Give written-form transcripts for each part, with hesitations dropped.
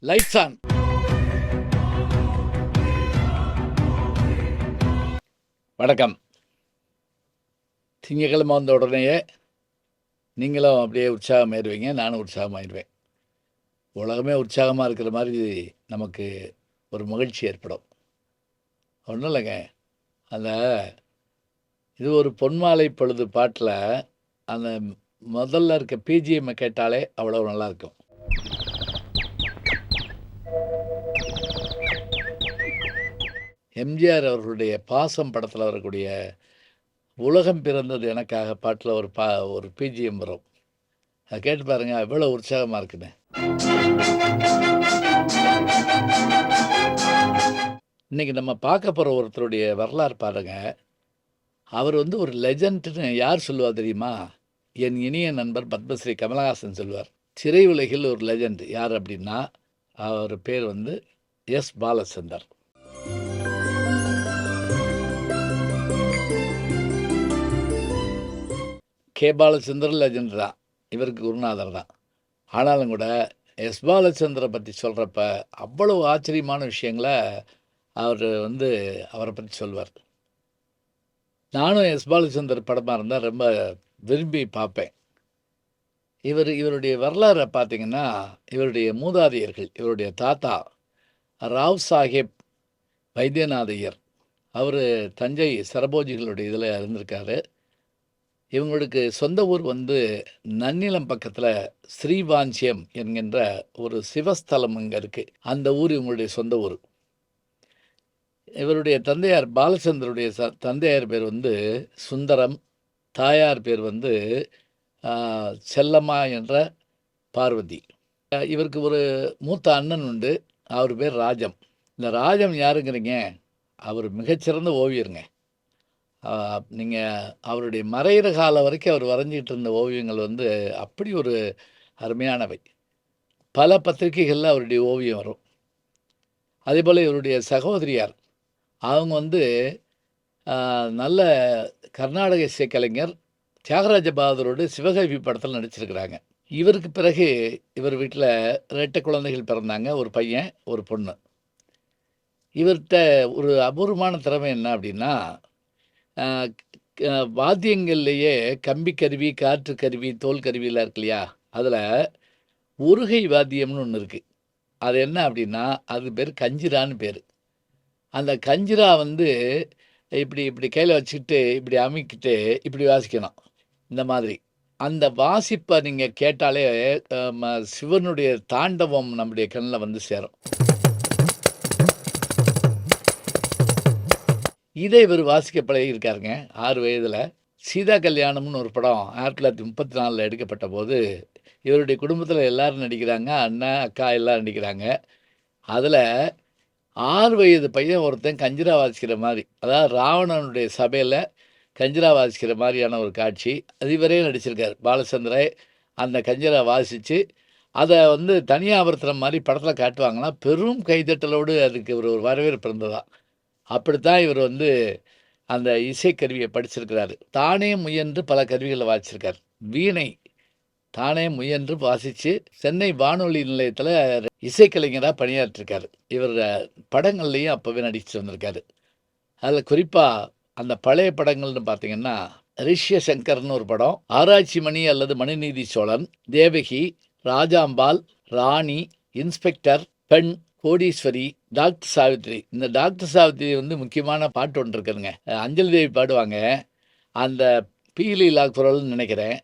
Lights on. வணக்கம். திங்கக்கிழமை வந்த உடனேயே நீங்களும் அப்படியே உற்சாகமாயிருவீங்க, நானும் உற்சாகமாயிருவேன். உலகமே உற்சாகமாக இருக்கிற மாதிரி நமக்கு ஒரு மகிழ்ச்சி ஏற்படும். ஒன்றும் இல்லைங்க, அந்த இது ஒரு பொன்மாலை பொழுது பாட்டில் அந்த முதல்ல இருக்க பிஜிஎம்மை கேட்டாலே அவ்வளோ நல்லாயிருக்கும். எம்ஜிஆர் அவர்களுடைய பாசம் படத்தில் வரக்கூடிய உலகம் பிறந்தது எனக்காக பாட்டில் ஒரு பிஜிஎம் வரும். அதை கேட்டு பாருங்க, எவ்வளோ உற்சாகமாக இருக்குன்னு. இன்னைக்கு நம்ம பார்க்க போகிற ஒருத்தருடைய வரலாறு பாருங்க. அவர் ஒரு லெஜண்ட்னு யார் சொல்லுவா தெரியுமா? என் இனிய நண்பர் பத்மஸ்ரீ கமலஹாசன் சொல்லுவார். திரை உலகில் ஒரு லெஜண்ட் யார் அப்படின்னா, அவர் பேர் S Balachander. K Balachander legend தான், இவருக்கு குருநாதர் தான். ஆனாலும் கூட எஸ் பாலச்சந்தரை பற்றி சொல்கிறப்ப அவ்வளவு ஆச்சரியமான விஷயங்களை அவர் அவரை பற்றி சொல்வார். நானும் எஸ் பாலச்சந்தர் படமாக இருந்தால் ரொம்ப விரும்பி பார்ப்பேன். இவருடைய வரலாறை பார்த்தீங்கன்னா, இவருடைய மூதாதையர்கள், இவருடைய தாத்தா ராவ் சாஹேப் வைத்தியநாதையர், அவர் தஞ்சை சரபோஜிகளுடைய இதில் இருந்திருக்காரு. இவங்களுக்கு சொந்த ஊர் நன்னிலம் பக்கத்தில் ஸ்ரீவாஞ்சியம் என்கின்ற ஒரு சிவஸ்தலம் இங்கே இருக்குது. அந்த ஊர் இவங்களுடைய சொந்த ஊர். இவருடைய தந்தையார் பாலச்சந்தருடைய தந்தையார் பேர் சுந்தரம், தாயார் பேர் செல்லம்மா என்ற பார்வதி. இவருக்கு ஒரு மூத்த அண்ணன் உண்டு, அவர் பேர் ராஜம். இந்த ராஜம் யாருங்கிறீங்க? அவர் மிகச்சிறந்த ஓவியருங்க. நீங்கள் அவருடைய மறைகிற காலம் வரைக்கும் அவர் வரைஞ்சிக்கிட்டு இருந்த ஓவியங்கள் அப்படி ஒரு அருமையானவை. பல பத்திரிகைகளில் அவருடைய ஓவியம் வரும். அதே போல் இவருடைய சகோதரியார், அவங்க நல்ல கர்நாடக இசைக்கலைஞர். தியாகராஜ பகதூரோடு சிவகவி படத்தில் நடிச்சிருக்கிறாங்க. இவருக்கு பிறகு இவர் வீட்டில் 2 குழந்தைகள் பிறந்தாங்க, ஒரு பையன் ஒரு பொண்ணு. இவர்கிட்ட ஒரு அபூர்வமான திறமை என்ன அப்படின்னா, வாத்தியங்கள்லேயே கம்பி கருவி, காற்று கருவி, தோல் கருவிலாம் இருக்கு இல்லையா, அதில் உருகை வாத்தியம்னு ஒன்று இருக்குது. அது என்ன அப்படின்னா, அது பேர் கஞ்சிரான்னு பேர். அந்த கஞ்சிரா இப்படி இப்படி கையில் வச்சுக்கிட்டு இப்படி அமுக்கிட்டு இப்படி வாசிக்கணும். இந்த மாதிரி அந்த வாசிப்பை நீங்கள் கேட்டாலே சிவனுடைய தாண்டவம் நம்முடைய கண்ணில் சேரும். இதை இவர் வாசிக்க பழகியிருக்காருங்க 6 வயதில். சீதா கல்யாணம்னு ஒரு படம் 1934 எடுக்கப்பட்ட போது இவருடைய குடும்பத்தில் எல்லோரும் நடிக்கிறாங்க, அண்ணன் அக்கா எல்லாம் நடிக்கிறாங்க. அதில் 6 வயது பையன் ஒருத்தன் கஞ்சிரா வாசிக்கிற மாதிரி, அதாவது ராவணனுடைய சபையில் கஞ்சிரா வாசிக்கிற மாதிரியான ஒரு காட்சி அது இவரே நடிச்சிருக்கார். பாலச்சந்திரே அந்த கஞ்சிரா வாசித்து அதை தனியாவர்த்தனம் மாதிரி படத்தில் காட்டுவாங்கன்னா பெரும் கைதட்டலோடு அதுக்கு ஒரு வரவேற்பு இருந்ததான். அப்படித்தான் இவர் அந்த இசைக்கருவியை படிச்சிருக்கிறாரு. தானே முயன்று பல கருவிகளை வாசிச்சிருக்கார். வீணை தானே முயன்று வாசித்து சென்னை வானொலி நிலையத்தில் இசைக்கலைஞராக பணியாற்றிருக்காரு. இவர் படங்கள்லேயும் அப்போவே நடித்து வந்திருக்காரு. அதில் குறிப்பாக அந்த பழைய படங்கள்னு பார்த்தீங்கன்னா, ரிஷ்ய சங்கர்னு ஒரு படம், ஆராய்ச்சி மணி அல்லது மணிநீதி சோழன், தேவகி, ராஜாம்பால், ராணி, இன்ஸ்பெக்டர், பெண், கோடீஸ்வரி, டாக்டர் சாவித்ரி. இந்த டாக்டர் சாவித்ரி முக்கியமான பாட்டு ஒன்று இருக்குதுங்க. அஞ்சலி தேவி பாடுவாங்க. அந்த பீலீலா குரல்னு நினைக்கிறேன்.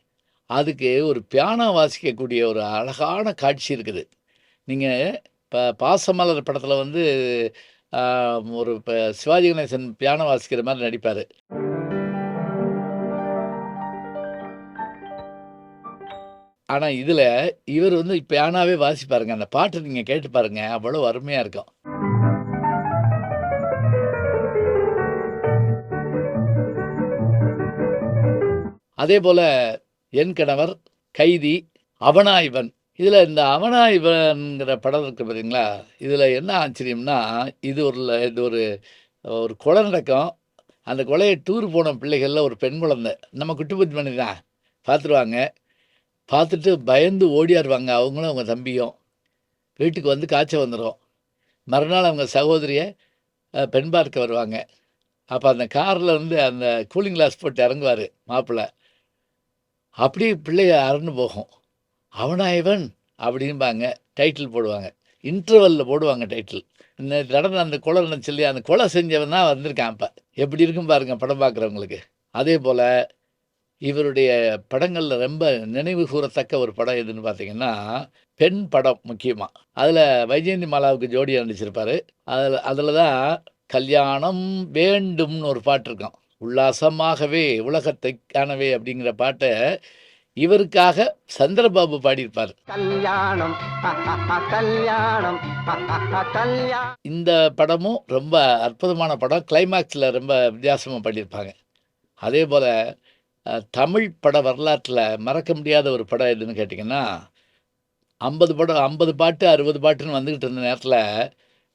அதுக்கு ஒரு பியானோ வாசிக்கக்கூடிய ஒரு அழகான காட்சி இருக்குது. நீங்கள் இப்போ பாசமலர் படத்தில் ஒரு சிவாஜி கணேசன் பியானோ வாசிக்கிற மாதிரி நடிப்பார். ஆனால் இதில் இவர் பியானாவே வாசிப்பாருங்க. அந்த பாட்டு நீங்கள் கேட்டு பாருங்க, அவ்வளோ அருமையாக இருக்கும். அதே போல் என் கணவர், கைதி, அவனா இவன். இதில் இந்த அவனா இவன்கிற படம் இருக்குது பார்த்தீங்களா, இதில் என்ன ஆச்சரியம்னா, இது ஒரு ஒரு கொலை நடக்கும். அந்த கொலையை டூர் போன பிள்ளைகளில் ஒரு பெண் குழந்தை, நம்ம குட்டுப்பத்தி மணி தான், பார்த்துருவாங்க. பார்த்துட்டு பயந்து ஓடியாருவாங்க, அவங்களும் அவங்க தம்பியும். வீட்டுக்கு வந்து காய்ச்சல் வந்துடும். மறுநாள் அவங்க சகோதரிய பெண் பார்க்க வருவாங்க. அப்போ அந்த காரில் வந்து அந்த கூலிங் கிளாஸ் போட்டு இறங்குவார் மாப்பிள்ளை. அப்படியே பிள்ளைய அரண்டு போகும். அவனா இவன் அப்படிம்பாங்க. டைட்டில் போடுவாங்க. இன்டர்வல்ல போடுவாங்க டைட்டில். நேத்து நடந்த அந்த கொலை நடந்துச்சு இல்லையா, அந்த கொலை செஞ்சவன் தான் வந்திருக்கான் இப்ப. எப்படி இருக்கும் பாருங்க படம் பார்க்குறவங்களுக்கு. அதேபோல இவருடைய படங்கள்ல ரொம்ப நினைவு கூரத்தக்க ஒரு படம் எதுன்னு பார்த்தீங்கன்னா, பெண் படம் முக்கியமா. அதில வைஜெயந்தி மாலாவுக்கு ஜோடியா நடிச்சிருப்பாரு. அதில தான் கல்யாணம் வேண்டும்னு ஒரு பாட்டு இருக்கும். உல்லாசமாகவே உலகத்தைக் காணவே அப்படிங்கிற பாட்ட இவருக்காக சந்திரபாபு பாடியிருப்பார். கல்யாணம் கல்யாணம் கல்யாணம். இந்த படமும் ரொம்ப அற்புதமான படம். கிளைமாக்ஸ்ல ரொம்ப வித்தியாசமா பண்ணியிருப்பாங்க. அதேபோல தமிழ் பட வரலாற்றில மறக்க முடியாத ஒரு படம் எதுன்னு கேட்டிங்கன்னா, 50 படம் 50 பாட்டு, 60 பாட்டுன்னு வந்துகிட்டு இருந்த நேரத்தில,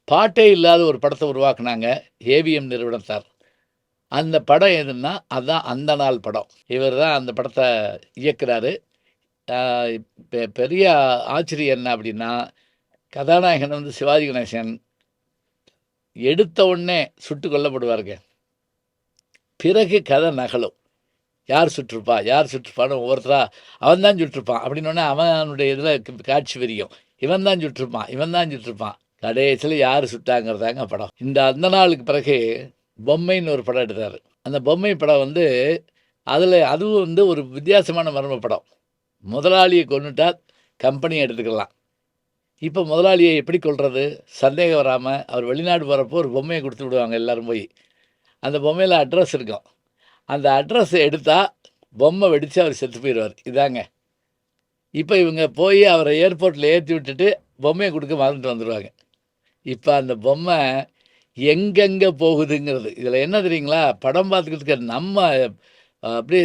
பாட்டே இல்லாத ஒரு படத்த உருவாக்குனாங்க ஏவிஎம் நிறுவனத்தார். அந்த படம் எதுன்னா, அதான் அந்த நாள் படம். இவர் தான் அந்த படத்த இயக்குறாரு. ஆ பெரிய ஆச்சரியம் என்ன அப்படின்னா, கதாநாயகன் வந்து சிவாஜி கணேசன். எடுத்த உடனே சுட்டுக் கொல்லப்படுவாருங்க. பிறகு கதை நகலும். யார் சுட்டிருப்பா? யார் சுட்டிருப்பான்னு ஒவ்வொருத்தரா அவன் தான் சுட்டிருப்பான் அப்படின்னோடனே அவனுடைய இதில் காட்சி விரியும். இவன் தான் சுட்டிருப்பான், இவன் தான் சுட்டிருப்பான். கடைசியில் யார் சுட்டாங்கிறதாங்க படம். இந்த அந்த நாளுக்கு பிறகு பொம்மைன்னு ஒரு படம் எடுத்தார். அந்த பொம்மை படம் வந்து அதுவும் வந்து ஒரு வித்தியாசமான மர்ம படம். முதலாளியை கொன்னுட்டா கம்பெனியை எடுத்துக்கலாம். இப்போ முதலாளியை எப்படி கொல்றது? சந்தேகம் வராமல் அவர் வெளிநாடு போகிறப்போ ஒரு பொம்மையை கொடுத்து விடுவாங்க எல்லாரும் போய். அந்த பொம்மையில் அட்ரஸ் இருக்கும். அந்த அட்ரஸை எடுத்தால் பொம்மை வெடித்து அவர் செத்து போயிடுவார். இதாங்க. இப்போ இவங்க போய் அவரை ஏர்போர்ட்டில் ஏற்றி விட்டுட்டு பொம்மையை கொடுக்க மறந்துட்டு வந்துடுவாங்க. இப்போ அந்த பொம்மை எங்கெங்கே போகுதுங்கிறது இதில் என்ன தெரியுங்களா? படம் பார்த்துக்கிறதுக்கு நம்ம அப்படியே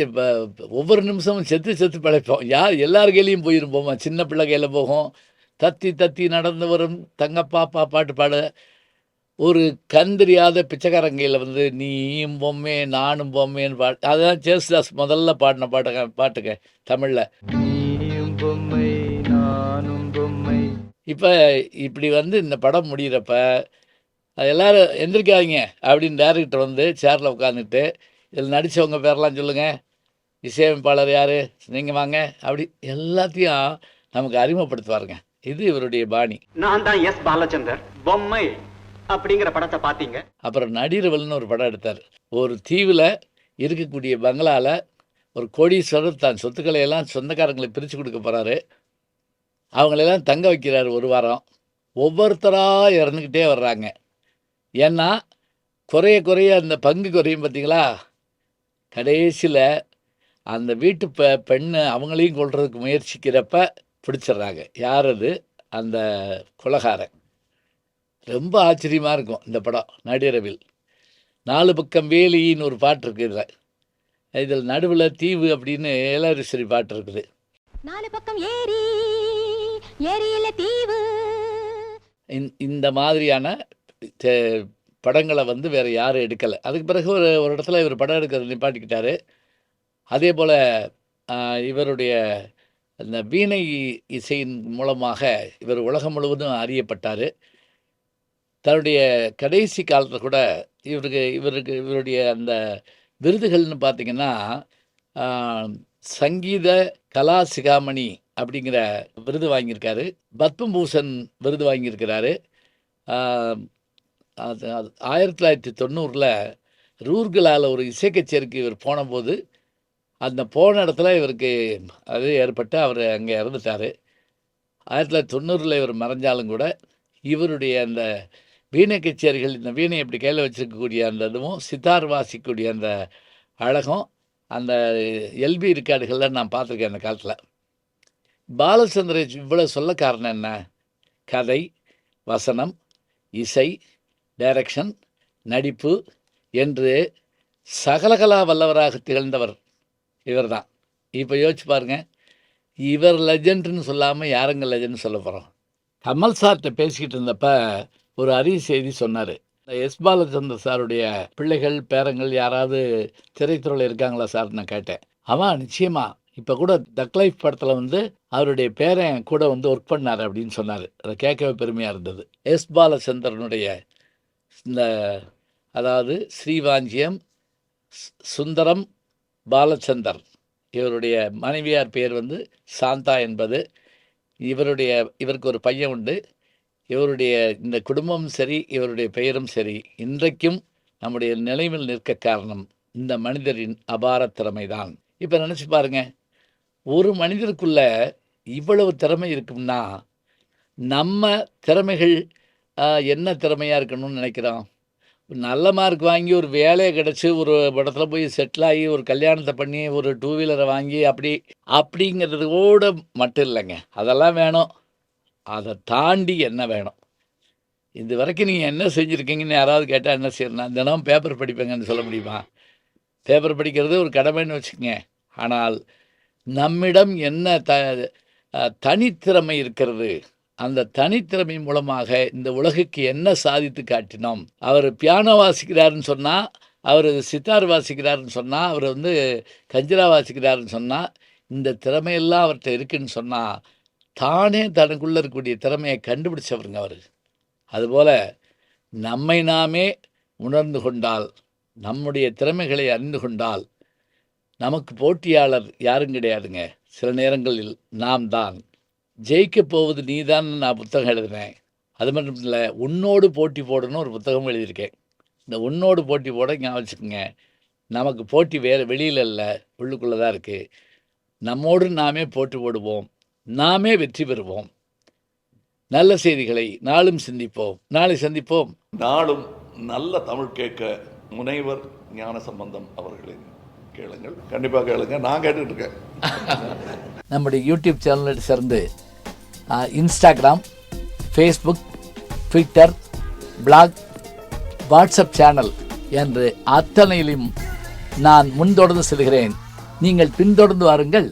ஒவ்வொரு நிமிஷமும் செத்து செத்து பிழைப்போம். எல்லார் கையிலையும் போயிடும் பொம்மை. சின்ன பிள்ளை கையில் போகும். தத்தி தத்தி நடந்து வரும் தங்கப்பாப்பா பாட்டு பாட. ஒரு கண் தெரியாத பிச்சைக்காரங்கையில் வந்து நீயும் பொம்மை நானும் பொம்மைன்னு பாட்டு. அதுதான் ஜேசுதாஸ் முதல்ல பாடின பாட்டுங்க தமிழில். நீயும் பொம்மை நானும் பொம்மை. இப்போ இப்படி வந்து இந்த படம் முடிகிறப்ப எல்லோரும் எந்திரிக்காதீங்க அப்படின்னு டேரக்டர் வந்து சேரில் உட்காந்துட்டு, இதில் நடித்தவங்க பேரெல்லாம் சொல்லுங்கள், இசையமைப்பாளர் யார், நீங்கள் வாங்க, அப்படி எல்லாத்தையும் நமக்கு அறிமுகப்படுத்துவாருங்க. இது இவருடைய பாணி. நான் தான் எஸ் பாலச்சந்தர். பொம்மை அப்படிங்கிற படத்தை பார்த்தீங்க. அப்புறம் நடிரவல்னு ஒரு படம் எடுத்தார். ஒரு தீவில் இருக்கக்கூடிய பங்களாவில் ஒரு கோடீஸ்வரர் தான் சொத்துக்களை எல்லாம் சொந்தக்காரங்களுக்கு பிரித்து கொடுக்க போகிறாரு. அவங்களெல்லாம் தங்க வைக்கிறார் ஒரு வாரம். ஒவ்வொருத்தராக இறந்துக்கிட்டே வர்றாங்க. ஏன்னா குறைய குறைய அந்த பங்கு குறையும் பார்த்தீங்களா? கடைசியில் அந்த வீட்டு பெண்ணு அவங்களையும் கொல்றதுக்கு முயற்சிக்கிறப்ப பிடிச்சிட்றாங்க. யார் அது? அந்த கொலைகாரன். ரொம்ப ஆச்சரியமாக இருக்கும் இந்த படம் நடிரவில். 4 பக்கம் வேலின்னு ஒரு பாட்டு இருக்குது இதில் நடுவில் தீவு அப்படின்னு ஏலாரீஸ்வரி பாட்டு இருக்குது. 4 பக்கம் ஏரி, ஏரியில தீவு. இந்த மாதிரியான படங்களை வந்து வேறு யாரும் எடுக்கலை. அதுக்கு பிறகு ஒரு இடத்துல இவர் படம் எடுக்கிறத நிப்பாட்டிக்கிட்டாரு. அதே போல் இவருடைய அந்த வீணை இசையின் மூலமாக இவர் உலகம் முழுவதும் அறியப்பட்டார். தன்னுடைய கடைசி காலத்தில் கூட இவருடைய அந்த விருதுகள்னு பார்த்திங்கன்னா, சங்கீத கலா சிகாமணி அப்படிங்கிற விருது வாங்கியிருக்காரு. பத்மபூஷன் விருது வாங்கியிருக்கிறாரு. அது 1990 ரூர்கலால் ஒரு இசை கச்சேரிக்கு இவர் போனபோது, அந்த போன இடத்துல இவருக்கு அது ஏற்பட்டு அவர் அங்கே இறந்துட்டார். 1990 இவர் மறைஞ்சாலும் கூட இவருடைய அந்த வீணை கச்சேரிகள், இந்த வீணை இப்படி கையில் வச்சுருக்கக்கூடிய அந்த இதுவும், சித்தார் வாசிக்கக்கூடிய அந்த அழகும் அந்த எல்பி ரெக்கார்டுகளில் நான் பார்த்துருக்கேன் அந்த காலத்தில். பாலச்சந்திரன் இவ்வளோ சொல்ல காரணம் என்ன? கதை, வசனம், இசை, டைரக்ஷன், நடிப்பு என்று சகலகலா வல்லவராக திகழ்ந்தவர் இவர் தான். இப்போ யோசிச்சு பாருங்கள், இவர் லெஜண்டுன்னு சொல்லாமல் யாருங்க லெஜண்ட் சொல்ல போகிறோம்? கமல் சார்கிட்ட பேசிக்கிட்டு இருந்தப்ப ஒரு அரிய செய்தி சொன்னார். எஸ் பாலச்சந்தர் சாருடைய பிள்ளைகள் பேரங்கள் யாராவது திரைத்துறையில் இருக்காங்களா சார் நான் கேட்டேன். அவன் நிச்சயமாக இப்போ கூட தக் லைஃப் படத்தில் வந்து அவருடைய பேரன் கூட வந்து ஒர்க் பண்ணார் அப்படின்னு சொன்னார். அதை கேட்கவே பெருமையாக இருந்தது. எஸ் பாலச்சந்திரனுடைய இந்த அதாவது ஸ்ரீவாஞ்சியம் சுந்தரம் பாலச்சந்தர், இவருடைய மனைவியார் பேர் வந்து சாந்தா என்பது. இவருக்கு ஒரு பையன் உண்டு. இவருடைய இந்த குடும்பமும் சரி, இவருடைய பெயரும் சரி, இன்றைக்கும் நம்முடைய நிலைவில் நிற்க காரணம் இந்த மனிதரின் அபார திறமைதான். இப்போ நினச்சி பாருங்க, ஒரு மனிதருக்குள்ள இவ்வளவு திறமை இருக்கும்னா நம்ம திறமைகள் என்ன திறமையாக இருக்கணும்னு நினைக்கிறோம்? நல்ல மார்க் வாங்கி ஒரு வேலையை கிடச்சி ஒரு இடத்துல போய் செட்டில் ஆகி ஒரு கல்யாணத்தை பண்ணி ஒரு டூ வீலரை வாங்கி அப்படிங்கிறதோட மட்டும் இல்லைங்க. அதெல்லாம் வேணும். அதை தாண்டி என்ன வேணும்? இது வரைக்கும் நீங்கள் என்ன செஞ்சுருக்கீங்கன்னு யாராவது கேட்டால் என்ன செய்யணும்? தினம் பேப்பர் படிப்பேங்கன்னு சொல்ல முடியுமா? பேப்பர் படிக்கிறது ஒரு கடமைன்னு வச்சுக்கோங்க. ஆனால் நம்மிடம் என்ன தனித்திறமை இருக்கிறது, அந்த தனித்திறமை மூலமாக இந்த உலகுக்கு என்ன சாதித்து காட்டினோம்? அவர் பியானோ வாசிக்கிறாருன்னு சொன்னால், அவர் சித்தார் வாசிக்கிறாருன்னு சொன்னால், அவர் வந்து கஞ்சிரா வாசிக்கிறாருன்னு சொன்னால், இந்த திறமையெல்லாம் அவர்கிட்ட இருக்குன்னு சொன்னால், தானே தனக்குள்ளே இருக்கக்கூடிய திறமையை கண்டுபிடிச்சவருங்க அவர். அதுபோல் நம்மை நாமே உணர்ந்து கொண்டால், நம்முடைய திறமைகளை அறிந்து கொண்டால், நமக்கு போட்டியாளர் யாரும் கிடையாதுங்க. சில நேரங்களில் நாம் தான். ஜெயிக்கப் போவது நீதான் நான் புத்தகம் எழுதினேன். அது மட்டும் இல்லை, உன்னோடு போட்டி போடணும் ஒரு புத்தகம் எழுதியிருக்கேன். இந்த உன்னோடு போட்டி போட ஞாபகம் வச்சுக்கோங்க. நமக்கு போட்டி வேறு வெளியில் இல்லை, உள்ளுக்குள்ளே தான் இருக்குது. நம்மோடு நாமே போட்டி போடுவோம், நாமே வெற்றி பெறுவோம். நல்ல செய்திகளை நாளும் சிந்திப்போம். நாளை சந்திப்போம். நாளும் நல்ல தமிழ் கேட்க முனைவர் ஞானசம்பந்தம் அவர்களின் கேளுங்கள். கண்டிப்பாக கேளுங்க. நான் கேட்டுட்டு இருக்கேன். நம்முடைய யூடியூப் சேனலை சேர்ந்து Instagram, Facebook, Twitter, blog, WhatsApp channel என்று அத்தனையிலும் நான் முன்தொடர்ந்து செல்கிறேன். நீங்கள் பின்தொடர்ந்து வாருங்கள்.